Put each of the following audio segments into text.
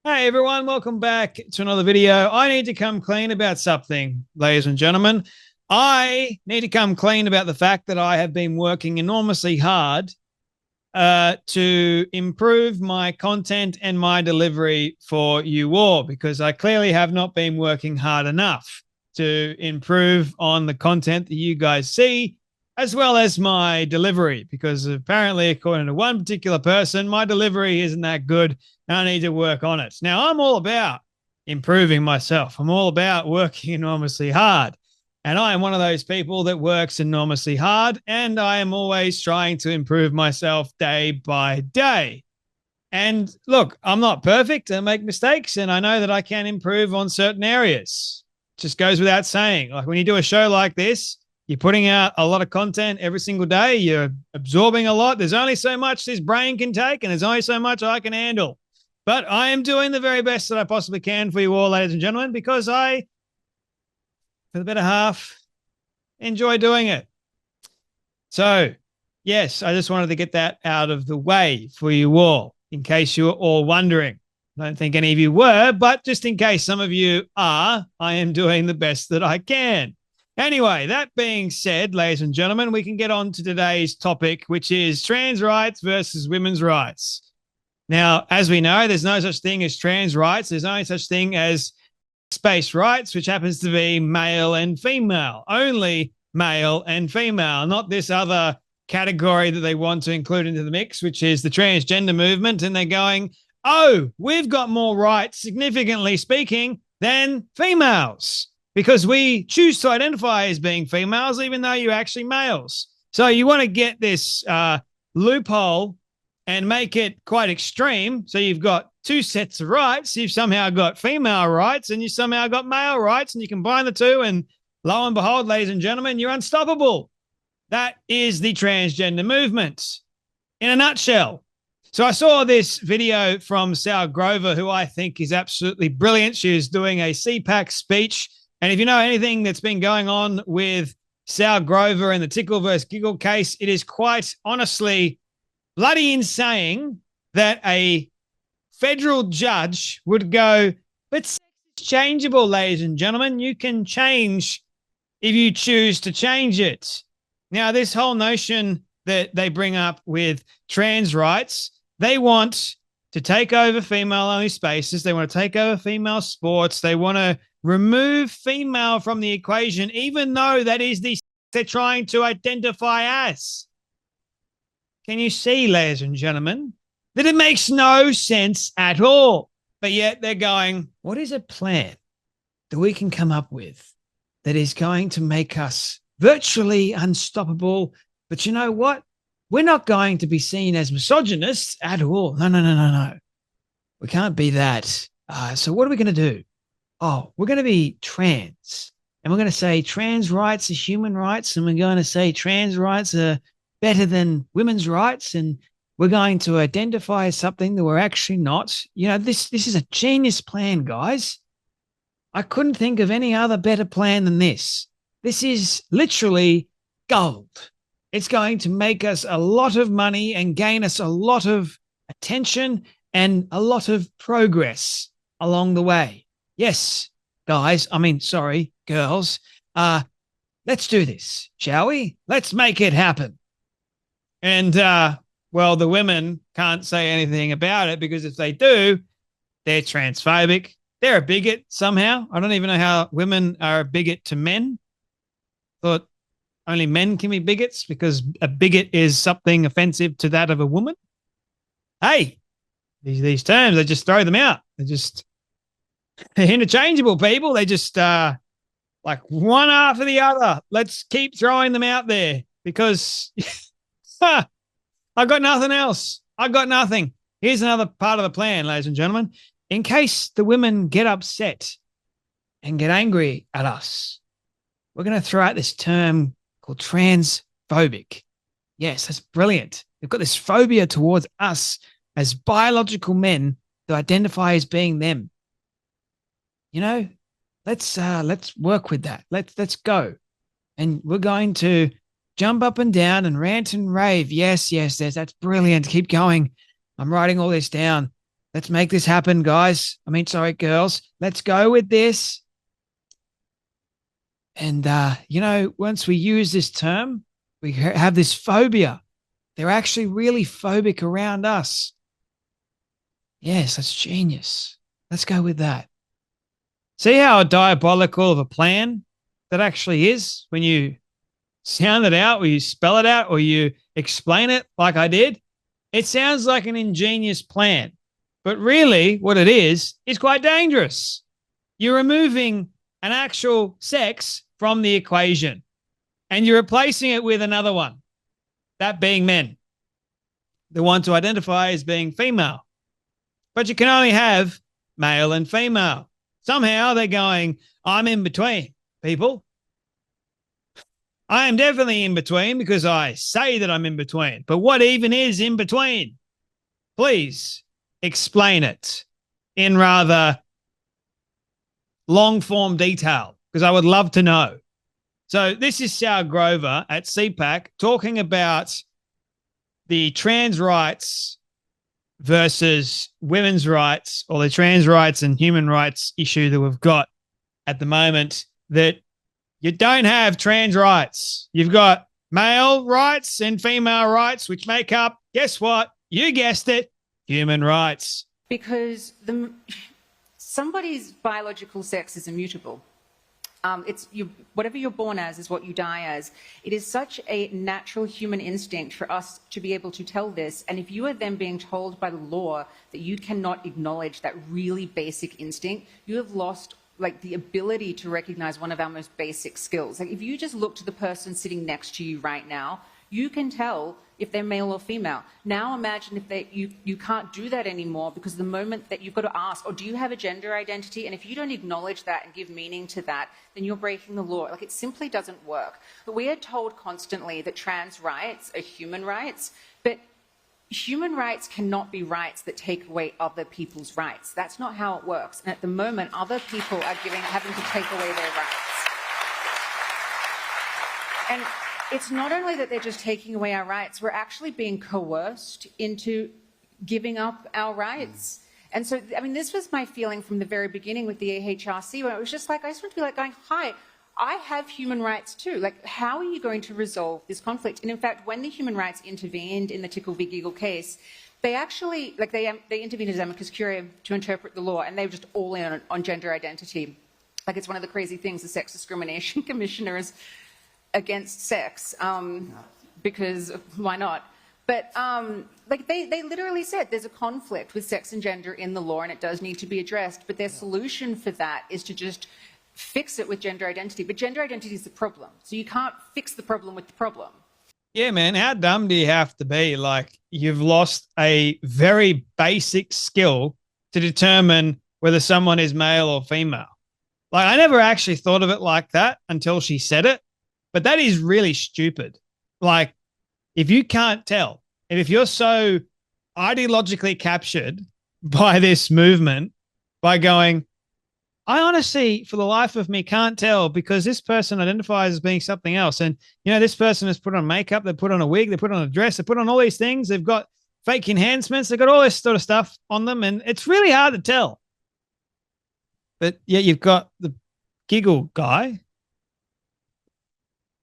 Hey everyone, welcome back to another video. I need to come clean about something, ladies and gentlemen. I need to come clean about the fact that I have been working enormously hard to improve my content and my delivery for you all, because I clearly have not been working hard enough to improve on the content that you guys see, as well as my delivery, because apparently, according to one particular person, my delivery isn't that good and I need to work on it. Now, I'm all about improving myself. I'm all about working enormously hard. And I am one of those people that works enormously hard, and I am always trying to improve myself day by day. And look, I'm not perfect. I make mistakes, and I know that I can improve on certain areas. It just goes without saying. Like when you do a show like this, you're putting out a lot of content every single day. You're absorbing a lot. There's only so much this brain can take, and there's only so much I can handle. But I am doing the very best that I possibly can for you all, ladies and gentlemen, because I, for the better half, enjoy doing it. So, yes, I just wanted to get that out of the way for you all, in case you were all wondering. I don't think any of you were, but just in case some of you are, I am doing the best that I can. Anyway, that being said, ladies and gentlemen, we can get on to today's topic, which is trans rights versus women's rights. Now, as we know, there's no such thing as trans rights. There's only such thing as space rights, which happens to be male and female, only male and female, not this other category that they want to include into the mix, which is the transgender movement. And they're going, oh, we've got more rights, significantly speaking, than females, because we choose to identify as being females, even though you're actually males. So you want to get this loophole and make it quite extreme. So you've got two sets of rights. You've somehow got female rights and you somehow got male rights, and you combine the two, and lo and behold, ladies and gentlemen, you're unstoppable. That is the transgender movement in a nutshell. So I saw this video from Sal Grover, who I think is absolutely brilliant. She was doing a CPAC speech. And if you know anything that's been going on with Sal Grover and the Tickle versus Giggle case, it is quite honestly bloody insane that a federal judge would go, but sex is changeable, ladies and gentlemen. You can change if you choose to change it. Now, this whole notion that they bring up with trans rights, they want to take over female-only spaces. They want to take over female sports. They want to remove female from the equation, even though that is the they're trying to identify as. Can you see, ladies and gentlemen, that it makes no sense at all? But yet they're going, what is a plan that we can come up with that is going to make us virtually unstoppable? But you know what? We're not going to be seen as misogynists at all. No. We can't be that. So what are we going to do? Oh, we're going to be trans. And we're going to say trans rights are human rights. And we're going to say trans rights are better than women's rights, and we're going to identify as something that we're actually not. You know, this is a genius plan, guys. I couldn't think of any other better plan than this. This is literally gold. It's going to make us a lot of money and gain us a lot of attention and a lot of progress along the way. Yes, guys, girls, let's do this, shall we? Let's make it happen. And, well, the women can't say anything about it, because if they do, they're transphobic. They're a bigot somehow. I don't even know how women are a bigot to men. Thought only men can be bigots, because a bigot is something offensive to that of a woman. Hey, these terms, they just throw them out. They're interchangeable, people. They just like one after the other. Let's keep throwing them out there, because I got nothing else. I got nothing. Here's another part of the plan, ladies and gentlemen. In case the women get upset and get angry at us, we're going to throw out this term called transphobic. Yes, that's brilliant. They've got this phobia towards us as biological men that identify as being them. You know, let's work with that. Let's go. And we're going to jump up and down and rant and rave. Yes, that's brilliant. Keep going. I'm writing all this down. Let's make this happen, guys. I mean, sorry, girls. Let's go with this. And, once we use this term, we have this phobia. They're actually really phobic around us. Yes, that's genius. Let's go with that. See how diabolical of a plan that actually is when you sound it out, or you spell it out, or you explain it like I did? It sounds like an ingenious plan, but really what it is quite dangerous. You're removing an actual sex from the equation and you're replacing it with another one, that being men, the one to identify as being female. But you can only have male and female. Somehow they're going, I'm in between, people. I am definitely in between because I say that I'm in between. But what even is in between? Please explain it in rather long form detail, because I would love to know. So this is Sal Grover at CPAC talking about the trans rights versus women's rights, or the trans rights and human rights issue that we've got at the moment, that you don't have trans rights. You've got male rights and female rights, which make up, guess what? You guessed it, human rights. Because somebody's biological sex is immutable. Whatever you're born as is what you die as. It is such a natural human instinct for us to be able to tell this. And if you are then being told by the law that you cannot acknowledge that really basic instinct, you have lost the ability to recognize one of our most basic skills. Like if you just look to the person sitting next to you right now, you can tell if they're male or female. Now imagine if you can't do that anymore, because the moment that you've got to ask, do you have a gender identity? And if you don't acknowledge that and give meaning to that, then you're breaking the law. It simply doesn't work. But we are told constantly that trans rights are human rights, but human rights cannot be rights that take away other people's rights. That's not how it works. And at the moment, other people are having to take away their rights. And it's not only that they're just taking away our rights, we're actually being coerced into giving up our rights. And so, this was my feeling from the very beginning with the AHRC, where it was just I just want to be going, hi, I have human rights too. How are you going to resolve this conflict? And in fact, when the human rights intervened in the Tickle v. Giggle case, they actually, they intervened as amicus curiae to interpret the law, and they were just all in on gender identity. It's one of the crazy things the Sex Discrimination Commissioner is against sex, because why not? But they literally said there's a conflict with sex and gender in the law and it does need to be addressed. But their solution for that is to just fix it with gender identity. But gender identity is the problem. So you can't fix the problem with the problem. Yeah, man. How dumb do you have to be? You've lost a very basic skill to determine whether someone is male or female. I never actually thought of it like that until she said it. But that is really stupid. If you can't tell, and if you're so ideologically captured by this movement, by going, I honestly, for the life of me, can't tell because this person identifies as being something else. And, this person has put on makeup, they put on a wig, they put on a dress, they put on all these things. They've got fake enhancements. They've got all this sort of stuff on them. And it's really hard to tell. But yeah, you've got the giggle guy.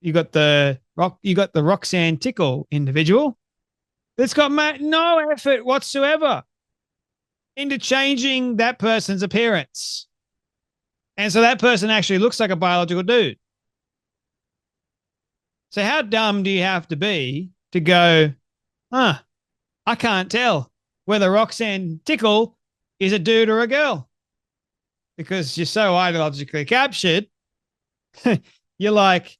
You got the Roxanne Tickle individual that's got no effort whatsoever into changing that person's appearance. And so that person actually looks like a biological dude. So how dumb do you have to be to go, I can't tell whether Roxanne Tickle is a dude or a girl? Because you're so ideologically captured, you're like,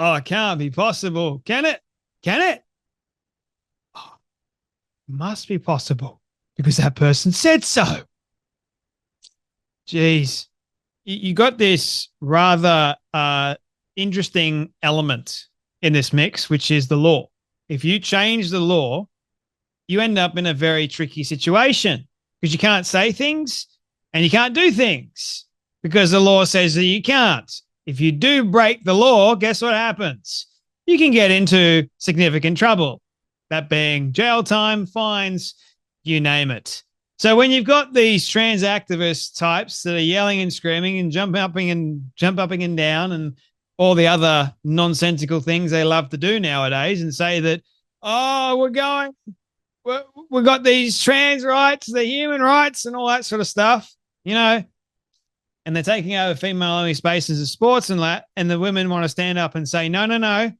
it can't be possible. Can it? Can it? Oh, it must be possible because that person said so. Jeez. You got this rather interesting element in this mix, which is the law. If you change the law, you end up in a very tricky situation because you can't say things and you can't do things because the law says that you can't. If you do break the law, guess what happens? You can get into significant trouble, that being jail time, fines, you name it. So when you've got these trans activist types that are yelling and screaming and jump up and down and all the other nonsensical things they love to do nowadays and say that, oh, we've got these trans rights, the human rights and all that sort of stuff, you know, and they're taking over female-only spaces of sports and that, and the women want to stand up and say, no, no, no,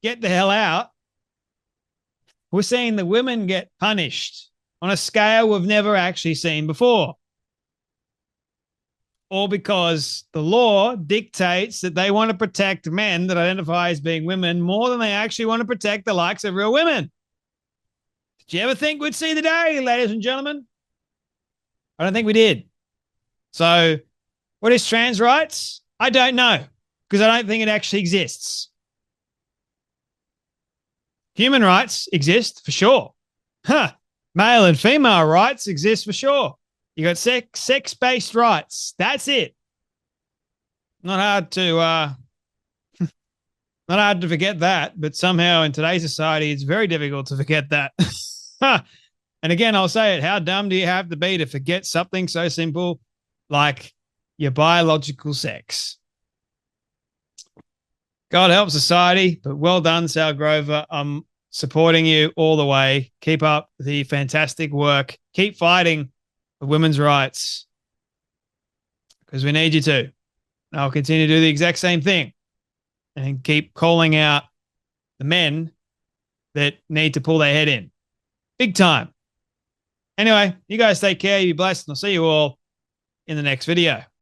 get the hell out. We're seeing the women get punished on a scale we've never actually seen before. All because the law dictates that they want to protect men that identify as being women more than they actually want to protect the likes of real women. Did you ever think we'd see the day, ladies and gentlemen? I don't think we did. So what is trans rights? I don't know, because I don't think it actually exists. Human rights exist for sure. Huh. Male and female rights exist for sure. You got sex-based rights. That's it. Not hard to forget that, but somehow in today's society, it's very difficult to forget that. And again, I'll say it. How dumb do you have to be to forget something so simple like your biological sex? God help society, but well done, Sal Grover. I'm supporting you all the way. Keep up the fantastic work. Keep fighting for women's rights because we need you to. And I'll continue to do the exact same thing and keep calling out the men that need to pull their head in. Big time. Anyway, you guys take care. You be blessed, and I'll see you all in the next video.